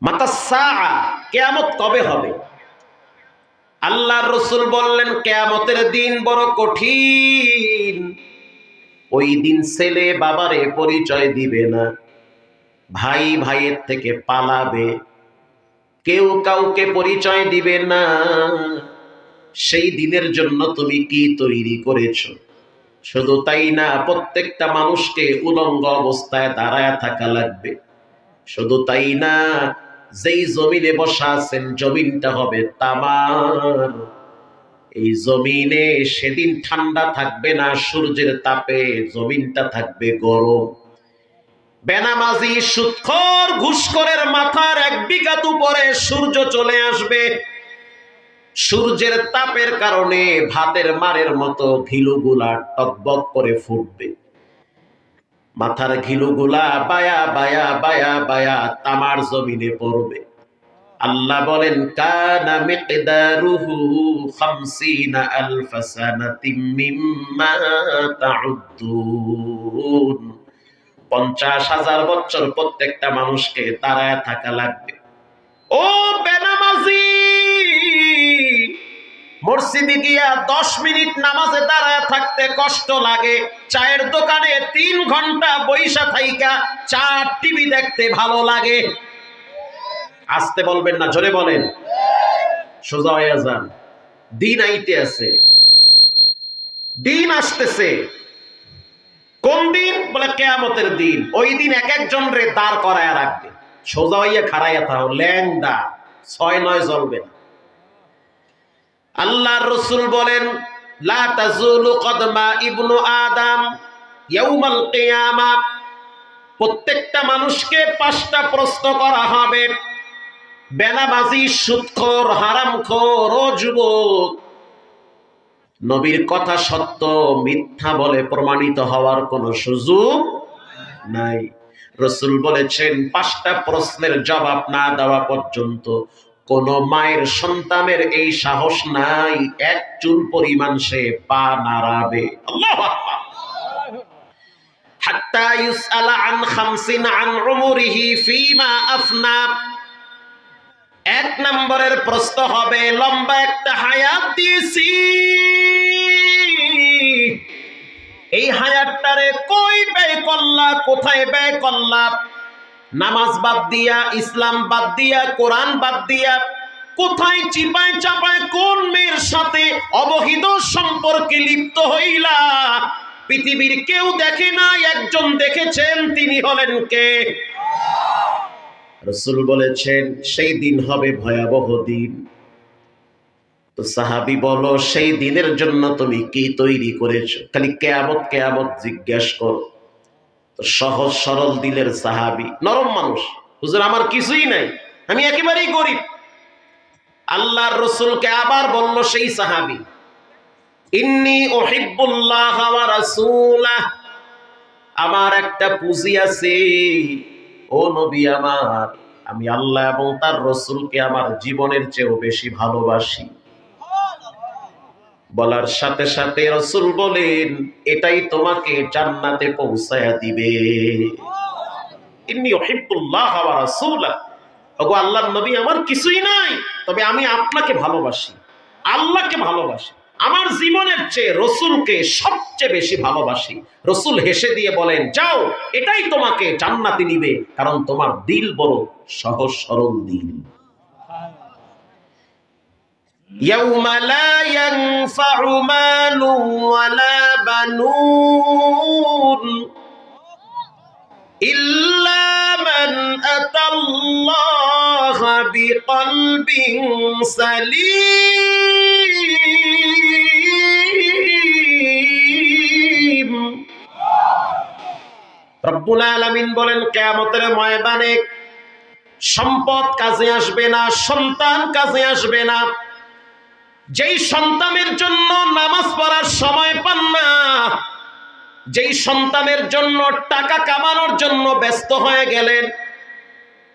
মাতাস সাআ, কিয়ামত কবে হবে? আল্লাহর রাসূল বললেন কিয়ামতের দিন বড় কঠিন। ওই দিন ছেলে বাবারে পরিচয় দিবে না, ভাই ভাইয়ের থেকে পালাবে, কেউ কাউকে পরিচয় দিবে না। সেই দিনের জন্য তুমি কি তৈরি করেছো? শুধু তাই না, প্রত্যেকটা মানুষকে উলঙ্গ অবস্থায় দাঁড়ায় থাকা লাগবে। শুধু তাই না, যেই জমিনে বসা আছেন জমিনটা হবে তামার। এই জমিনে সেদিন ঠান্ডা থাকবে না, সূর্যের তাপে জমিনটা থাকবে গরম। বেনামাজি সুদখোর ঘুষখোরের মাথার 1 বিঘাত উপরে সূর্য চলে আসবে। সূর্যের তাপের কারণে ভাতের মারের মতো ঘিলুগুলা টকবক করে ফুটবে। মাথার ঘিলুগুলা বায়া বায়া বায়া বায়া তামার জমিনে পড়বে। আল্লাহ বলেন কানা মিকদারুহু 50000 সানাতিম মিম্মা তাউদ্দুন। 50,000 বছর প্রত্যেকটা মানুষকে দাঁড়ায় থাকা লাগবে। ও বেনামাজি, মসজিদে গিয়া 10 মিনিট নামাজে দাঁড়ায় থাকতে কষ্ট লাগে, চায়ের দোকানে 3 ঘন্টা বইসা থাইকা চা টিভি দেখতে ভালো লাগে। আসতে বলবেন না, জোরে বলেন। সোজা হয়ে যান। দিন আইতে আছে, দিন আসতেছে। কোন দিন? বলে কিয়ামতের দিন। ওই দিন এক একজন রে দাঁড় করায়া রাখবে, সোজা হইয়া খাড়াইয়া থাও, ল্যাংডা 6-9 চলবে না। আল্লাহর রাসূল বলেন লা তাজুলু কদমা ইবনু আদম ইয়াউমাল কিয়ামাহ। প্রত্যেকটা মানুষকে 5টা প্রশ্ন করা হবে। বেনামাজি, সুদখোর, হারামখোর ও যুবক, নবীর কথা সত্য মিথ্যা বলে প্রমাণিত হওয়ার কোনো সুযোগ নাই। রাসূল বলেছেন 5টা প্রশ্নের জবাব না দেওয়া পর্যন্ত কোন মায়ের সন্তানের এই সাহস নাই 1 চুল পরিমাণ সে পা নাড়াবে। আল্লাহু আকবার। হাত্তা ইউসআলা আন 50 আন উমরিহি ফীমা আফনা। 1 নম্বরের প্রশ্ন হবে, লম্বা একটা হায়াত দিয়েছি, এই হায়াতটারে কই ব্যয় করলা, কোথায় ব্যয় করলা? নামাজ বাদ দিয়া, ইসলাম বাদ দিয়া, কোরআন বাদ দিয়া কোথায় চিপায় চাপায় কোন মেয়ের সাথে অবহিত সম্পর্কে লিপ্ত হইলা? পৃথিবীর কেউ দেখে না, একজন দেখেছেন, তিনি হলেন কে? রাসূল বলেছেন সেই দিন হবে ভয়াবহ দিন। তো সাহাবী বলো সেই দিনের জন্য তুমি কি তৈরি করেছো? খালি কিয়ামত কিয়ামত জিজ্ঞেস করো। তো সহজ সরল দিলের সাহাবী, নরম মানুষ, হুজুর আমার কিছুই নাই, আমি একেবারেই গরিব। আল্লাহর রাসূলকে আবার বলল সেই সাহাবী, ইন্নী উহিব্বুল্লাহ ওয়া রাসূলাহ, আমার একটা পুঁজি আছে ও নবী আমার, আমি আল্লাহ এবং তার রাসূলকে আমার জীবনের চেয়েও বেশি ভালোবাসি। বলার সাথে সাথে রাসূল বলেন এটাই তোমাকে জান্নাতে পৌঁছায়া দিবে। ইন্নী উহিব্বুল্লাহ ওয়া রাসূলাহ, ওগো আল্লাহর নবী আমার কিছুই নাই, তবে আমি আপনাকে ভালোবাসি, আল্লাহকে ভালোবাসি, আমার জীবনের চেয়ে রাসূলকে সবচেয়ে বেশি ভালোবাসি। রাসূল হেসে দিয়ে বলেন যাও, এটাই তোমাকে জান্নাতে নিবে, কারণ তোমার দিল বড় সহজ সরল দিল। ইয়াউমা লা ইয়ানফাউ মালু ওয়ালা বানুন ইল্লা মান আতাল্লাহা বিকলবিন সালিম। রব্বুল আলামিন বলেন কিয়ামতের ময়দানে সম্পদ কাজে আসবে না, সন্তান কাজে আসবে না। যেই সন্তানের জন্য নামাজ পড়ার সময় পান না, যেই সন্তানের জন্য টাকা কামানোর জন্য ব্যস্ত হয়ে গেলেন,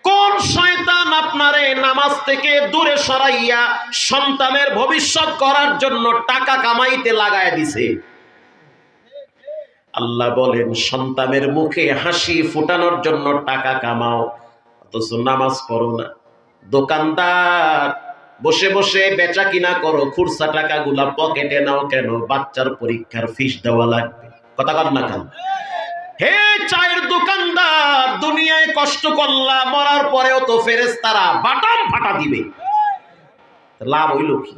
কোন শয়তান আপনারে নামাজ থেকে দূরে সরাইয়া সন্তানের ভবিষ্যৎ করার জন্য টাকা কামাইতে লাগায় দিছে? আল্লাহ বলেন সন্তানের মুখে হাসি ফুটানোর জন্য টাকা কামাও, অথচ নামাজ পড়ো না। দোকানদার, বসে বসে বেচা কিনা করো, খুরসা টাকাগুলা পকেটে নাও কেন? বাচ্চার পরীক্ষার ফিস দেওয়া লাগবে। কথা কর না কেন? হে চায়ের দোকানদার, দুনিয়ায় কষ্ট করলা, মরার পরেও তো ফেরেশতারা বাটাম ফাটা দিবে, লাভ হইল কি?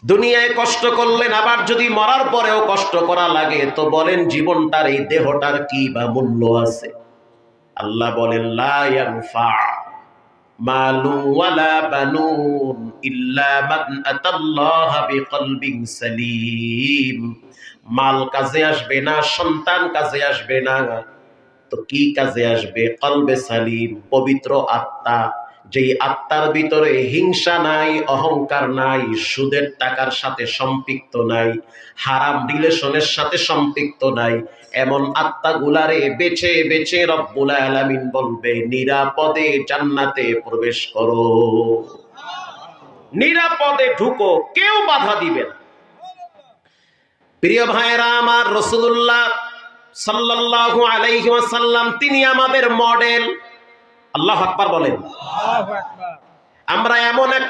দুনিয়ায় কষ্ট করলেন, আবার যদি মরার পরেও কষ্ট করা লাগে তো বলেন জীবনটার, এই দেহটার কি বা মূল্য আছে? আল্লাহ বলেন লা ইয়ানফা মালু ওয়ালা বানুন ইল্লা মান আতাল্লাহা বিকলবিন সালিম। মাল কাজে আসবে না, সন্তান কাজে আসবে না, তো কি কাজে আসবে? কলবে সালিম, পবিত্র আত্মা, যেই আত্মার ভিতরে হিংসা নাই, অহংকার নাই, সুদের টাকার সাথে সম্পৃক্ত নাই, হারাম রিলেশনের সাথে সম্পৃক্ত নাই, এমন আত্মাগুলারে বেছে বেছে রব্বুল আলামিন বলবে নিরাপদে জান্নাতে প্রবেশ করো, নিরাপদে ঢুকো, কেউ বাধা দিবে না। প্রিয় ভাইরা আমার, রাসূলুল্লাহ সাল্লাল্লাহু আলাইহি ওয়াসাল্লাম তিনি আমাদের মডেল। আল্লাহু আকবার বলেন। আমরা এমন এক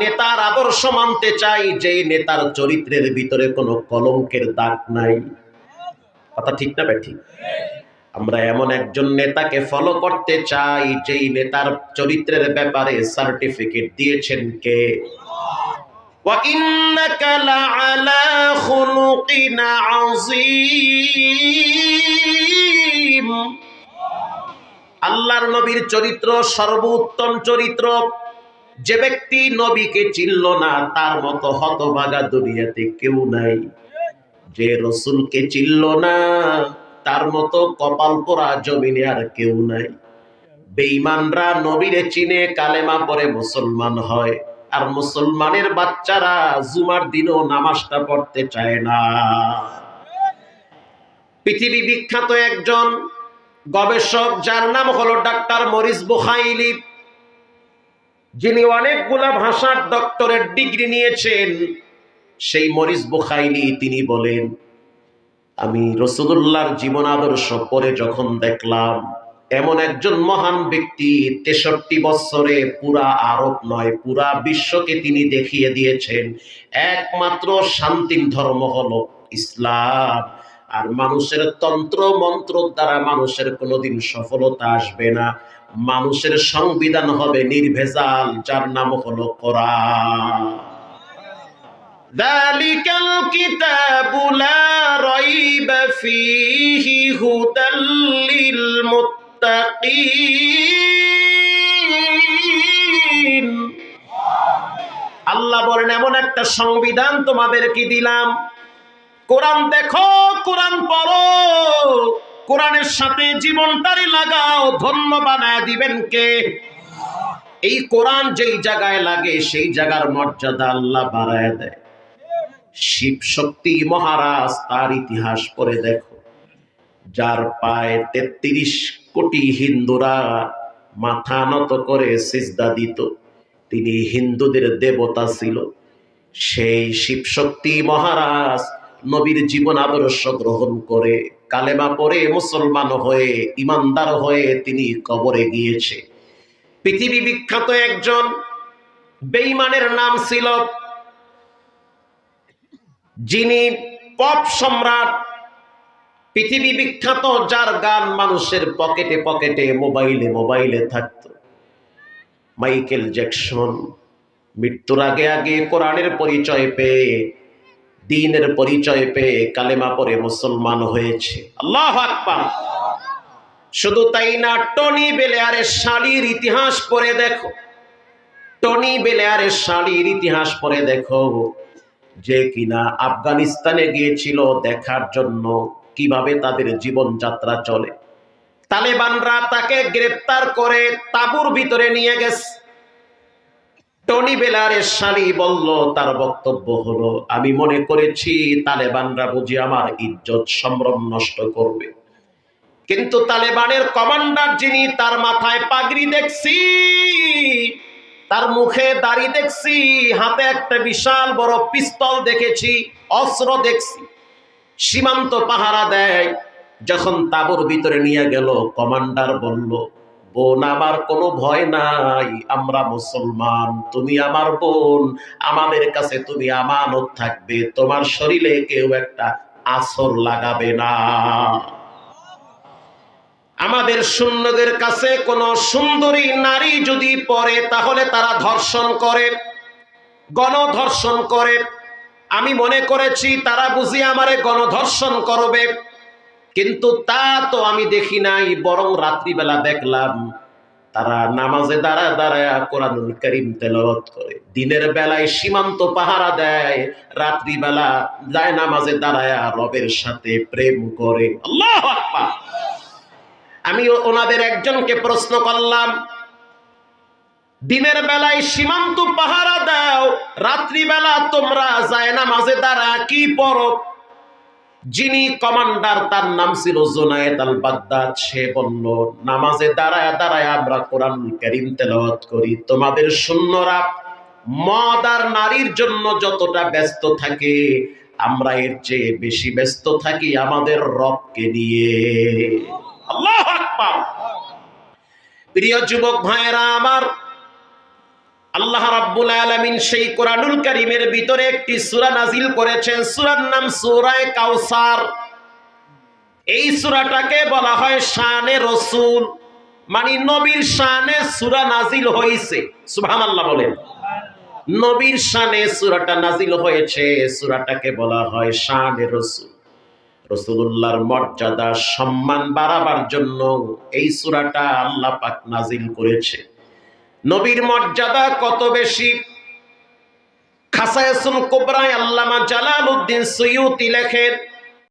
নেতার আদর্শ মানতে চাই যে নেতার চরিত্রের ভিতরে কোনো কলঙ্কের দাগ নাই। কথা ঠিক না ভাই? ঠিক। আমরা এমন একজন নেতাকে ফলো করতে চাই যেই নেতার চরিত্রের ব্যাপারে সার্টিফিকেট দিয়েছেন কে? ওয়া ইন্নাকা লাআলা খুলুকিন আযীম। আল্লাহর নবীর চরিত্র সর্বোত্তম চরিত্র। যে ব্যক্তি নবীকে চিনল না তার মতো হতভাগা দুনিয়াতে কেউ নাই। যে রাসূলকে চিনল না তার মতো কপাল পোড়া জমিনে আর কেউ নাই। বেঈমানরা নবীরে চিনে, কালেমা পড়ে মুসলমান হয়, আর মুসলমানের বাচ্চারা জুমার দিনও নামাজটা পড়তে চায় না। পৃথিবী বিখ্যাত একজন গবেষক যার নাম হলো ডাক্তার মরিস বুখাইলি, যিনি অনেকগুলা ভাষার ডক্টরেট ডিগ্রি নিয়েছেন, সেই মরিস বুখাইলি তিনি বলেন, আমি রাসূলুল্লাহর জীবন আদর্শ পড়ে যখন দেখলাম এমন একজন মহান ব্যক্তি 63 বছরে পুরা আরব নয় পুরা বিশ্বকে তিনি দেখিয়ে দিয়েছেন একমাত্র শান্তির ধর্ম হলো ইসলাম। আর মানুষের তন্ত্র মন্ত্র দ্বারা মানুষের কোনোদিন সফলতা আসবে না। মানুষের সংবিধান হবে নির্ভেজাল, যার নাম হলো কোরআন। যালিকাল কিতাবু লা রাইবা ফীহি হুদাল লিল মুত্তাকিন। আল্লাহ বলেন এমন একটা সংবিধান তোমাদেরকে দিলাম, কোরআন দেখো, কোরআন পড়ো, কোরআনের সাথে জীবনটারি লাগাও, ধন্য বানায় দিবেন কে? এই কোরআন যেই জায়গায় লাগে সেই জায়গার মর্যাদা আল্লাহ বাড়ায় দেয়। শিব শক্তি মহারাজ, তার ইতিহাস পড়ে দেখো, যার পায়ে 33 কোটি হিন্দুরা মাথা নত করে সিজদা দিত, তিনি হিন্দুদের দেবতা ছিল। সেই শিব শক্তি মহারাজ নবীর জীবন আদর্শ গ্রহণ করে কালেমা পড়ে মুসলমান হয়ে ইমানদার হয়ে তিনি কবরে গিয়েছে। পৃথিবী বিখ্যাত একজন বেঈমানের নাম ছিল, যিনি পপ সম্রাট, পৃথিবী বিখ্যাত, যার গান মানুষের পকেটে পকেটে মোবাইলে মোবাইলে থাকত, মাইকেল জ্যাকসন। মৃত্যুর আগে আগে কোরআনের পরিচয় পেয়ে, দ্বীনের পরিচয় পেয়ে কালেমা পড়ে মুসলমান হয়েছে। আল্লাহু আকবার। শুধু তাই না, টনি বেলেয়ারের শাড়ির ইতিহাস পড়ে দেখো, টনি বেলেয়ারের শাড়ির ইতিহাস পড়ে দেখো, যে কিনা আফগানিস্তানে গিয়েছিল দেখার জন্য কিভাবে তাদের জীবনযাত্রা চলে। তালেবানরা তাকে গ্রেফতার করে তাঁবুর ভিতরে নিয়ে গেছে। টনি বেলেয়ারের শাড়ি বলল, তার বক্তব্য হলো, আমি মনে করেছি তালেবানরা বুঝি আমার ইজ্জত সম্ভ্রম নষ্ট করবে, কিন্তু তালেবানের কমান্ডার যিনি, তার মাথায় পাগড়ি দেখছি, তার মুখে দাড়ি দেখছি, হাতে একটা বিশাল বড় পিস্তল দেখেছি, অস্ত্র দেখছি, সীমান্ত পাহারা দেয়। যখন তাঁবুর ভিতরে নিয়ে গেল, কমান্ডার বলল, বোন আমার কোনো ভয় নাই, আমরা মুসলমান, তুমি আমার বোন, আমাদের কাছে তুমি আমানত থাকবে, তোমার শরীরে কেউ একটা আছর লাগাবে না। আমাদের সৈন্যদের কাছে কোন সুন্দরী নারী যদি পড়ে তাহলে তারা ধর্ষণ করে, গণধর্ষণ করে। আমি মনে করেছি তারা বুঝি আমারে গণধর্ষণ করবে, কিন্তু তা তো আমি দেখি নাই, বরং রাত্রিবেলা দেখলাম তারা নামাজে দাঁড়ায় দাঁড়ায় কোরআনুল কারীম তেলাওয়াত করে, দিনের বেলায় সীমান্ত পাহারা দেয়, রাত্রিবেলা যায় নামাজে দাঁড়ায় রবের সাথে প্রেম করে। আল্লাহু আকবার। আমি ওনাদের একজনকে প্রশ্ন করলাম, দিনের বেলায় সীমান্ত পাহারা দাও, রাত্রিবেলা তোমরা যায় নামাজে দাঁড়া কি পড়ো? যিনি কমান্ডার তার নাম ছিল জুনায়েদ আল বাগদাদ, সে বলল, নামাজে দাঁড়ায় দাঁড়ায় আমরা কোরআনুল কারীম তেলাওয়াত করি। তোমাদের সৈন্যরা মদ আর নারীর জন্য যতটা ব্যস্ত থাকে, আমরা এর চেয়ে বেশি ব্যস্ত থাকি আমাদের রবকে নিয়ে। আল্লাহু আকবার। প্রিয় যুবক ভাইয়েরা আমার, আল্লাহ রাব্বুল আলামিন সেই কোরআনুল কারীমের ভিতরে একটি সূরা নাজিল করেছেন, সূরার নাম সূরা কাউসার। এই সূরাটাকে বলা হয় শানে রাসূল, মানে নবীর শানে সূরা নাজিল হয়েছে। সুবহানাল্লাহ বলেন। নবীর শানে সূরাটা নাজিল হয়েছে, সূরাটাকে বলা হয় শানে রাসূল। রাসূলুল্লাহর মর্যাদা সম্মান বাড়াবার জন্য এই সূরাটা আল্লাহ পাক নাজিল করেছে। নবীর মর্যাদা কত বেশি, খাসায়াসুল কুবরায় আল্লামা জালালউদ্দিন সুয়ুতি লেখেন,